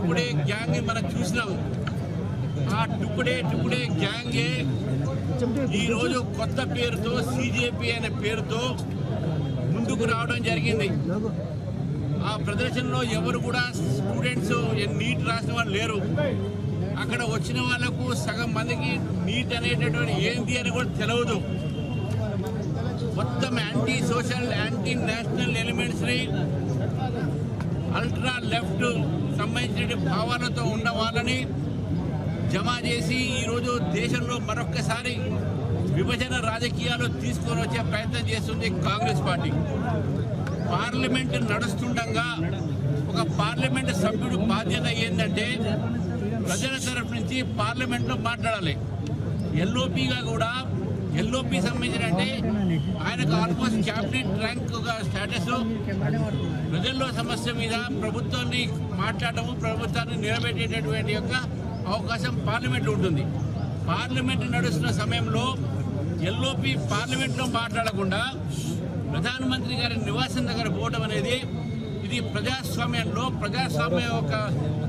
టుకుడే gang మనం చూసినాము. ఆ టుకుడే గ్యాంగే ఈరోజు కొత్త పేరుతో సిజేపీ అనే పేరుతో ముందుకు రావడం జరిగింది. ఆ ప్రదర్శనలో ఎవరు కూడా స్టూడెంట్స్ నీట్ రాసిన వాళ్ళు లేరు. అక్కడ వచ్చిన వాళ్లకు సగం మందికి నీట్ అనేటటువంటి ఏంటి అని కూడా తెలియదు. మొత్తం యాంటీ సోషల్, యాంటీ నేషనల్ ఎలిమెంట్స్ని అల్ట్రా లెఫ్ట్ సంబంధించిన భావాలతో ఉన్న వాళ్ళని జమ చేసి ఈరోజు దేశంలో మరొక్కసారి విభజన రాజకీయాలు తీసుకొని వచ్చే ప్రయత్నం చేస్తుంది కాంగ్రెస్ పార్టీ. పార్లమెంట్ నడుస్తుండగా ఒక పార్లమెంట్ సభ్యుడు బాధ్యత ఏంటంటే ప్రజల తరఫు నుంచి పార్లమెంట్లో మాట్లాడాలి. ఎల్ఓపిగా కూడా ఎల్ఓపి సంబంధించిన అంటే ఆయనకు ఆల్మోస్ట్ క్యాబినెట్ ర్యాంక్గా స్టేటస్, ప్రజల్లో సమస్య మీద ప్రభుత్వాన్ని మాట్లాడటము, ప్రభుత్వాన్ని నిలబెట్టేటటువంటి యొక్క అవకాశం పార్లమెంట్లో ఉంటుంది. పార్లమెంట్ నడుస్తున్న సమయంలో ఎల్ఓపి పార్లమెంట్లో మాట్లాడకుండా ప్రధానమంత్రి గారి నివాసం దగ్గర పోవడం అనేది ఇది ప్రజాస్వామ్యంలో ప్రజాస్వామ్య ఒక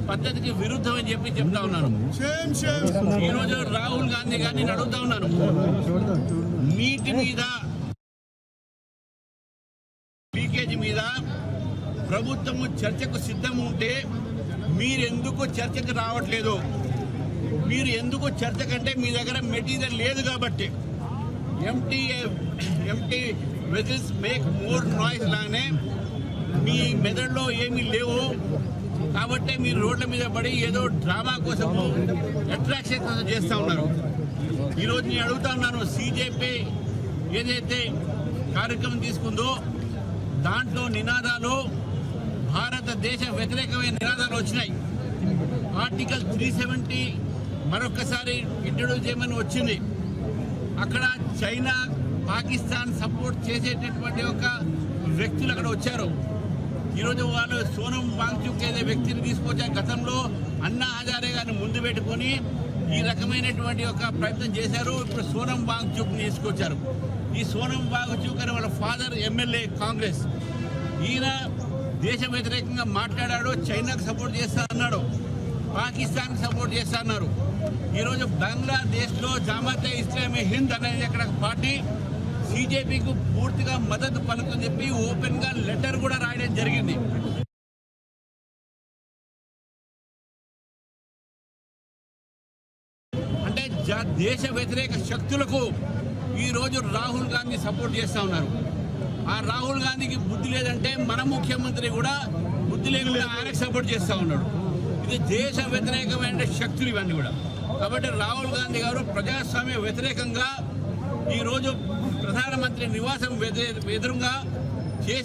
పద్ధతికి విరుద్ధం అని చెప్తా ఉన్నాను. ఈరోజు రాహుల్ గాంధీ గారిని అడుగుతా ఉన్నాను, నీటి మీద లీకేజ్ మీద ప్రభుత్వము చర్చకు సిద్ధం ఉంటే మీరెందుకు చర్చకు రావట్లేదు? మీరు ఎందుకు చర్చ కంటే మీ దగ్గర మెటీరియల్ లేదు కాబట్టి empty vessels make more noise లాగానే మీ మెదడులో ఏమీ లేవు కాబట్టి మీరు రోడ్ల మీద పడి ఏదో డ్రామా కోసము అట్రాక్షన్ కోసం చేస్తూ ఉన్నారు. ఈరోజు నేను అడుగుతా ఉన్నాను, సిజేపీ ఏదైతే కార్యక్రమం తీసుకుందో దాంట్లో నినాదాలు భారతదేశ వ్యతిరేకమైన నినాదాలు వచ్చినాయి. ఆర్టికల్ 370 మరొకసారి ఇంట్రడ్యూస్ చేయమని వచ్చింది. అక్కడ చైనా, పాకిస్తాన్ సపోర్ట్ చేసేటటువంటి ఒక వ్యక్తులు అక్కడ వచ్చారు. ఈరోజు వాళ్ళు సోనం వాంగ్చుక్ ఏదే వ్యక్తిని తీసుకొచ్చారు. గతంలో అన్నా హజారే గారిని ముందు పెట్టుకొని ఈ రకమైనటువంటి ఒక ప్రయత్నం చేశారు. ఇప్పుడు సోనం వాంగ్చుక్ని తీసుకొచ్చారు. ఈ సోనం వాంగ్చుక్ అని వాళ్ళ ఫాదర్ ఎమ్మెల్యే కాంగ్రెస్, ఈయన దేశ వ్యతిరేకంగా మాట్లాడాడు, చైనాకు సపోర్ట్ చేస్తా అన్నాడు, పాకిస్తాన్కి సపోర్ట్ చేస్తా అన్నారు. ఈరోజు బంగ్లాదేశ్లో జమాతే ఇస్లామీ హింద్ అనేది అక్కడ పార్టీ సిజేపీకి పూర్తిగా మద్దతు పలుకుని చెప్పి ఓపెన్గా లెటర్ కూడా రాయడం జరిగింది. అంటే దేశ వ్యతిరేక శక్తులకు ఈరోజు రాహుల్ గాంధీ సపోర్ట్ చేస్తూ ఉన్నారు. ఆ రాహుల్ గాంధీకి బుద్ధి లేదంటే మన ముఖ్యమంత్రి కూడా బుద్ధి లేకుండా ఆయనకు సపోర్ట్ చేస్తూ ఉన్నాడు. ఇది దేశ వ్యతిరేకమైన శక్తులు ఇవన్నీ కూడా. కాబట్టి రాహుల్ గాంధీ గారు ప్రజాస్వామ్య వ్యతిరేకంగా ఈరోజు ప్రధానమంత్రి నివాసం ఎదురుగా చేసి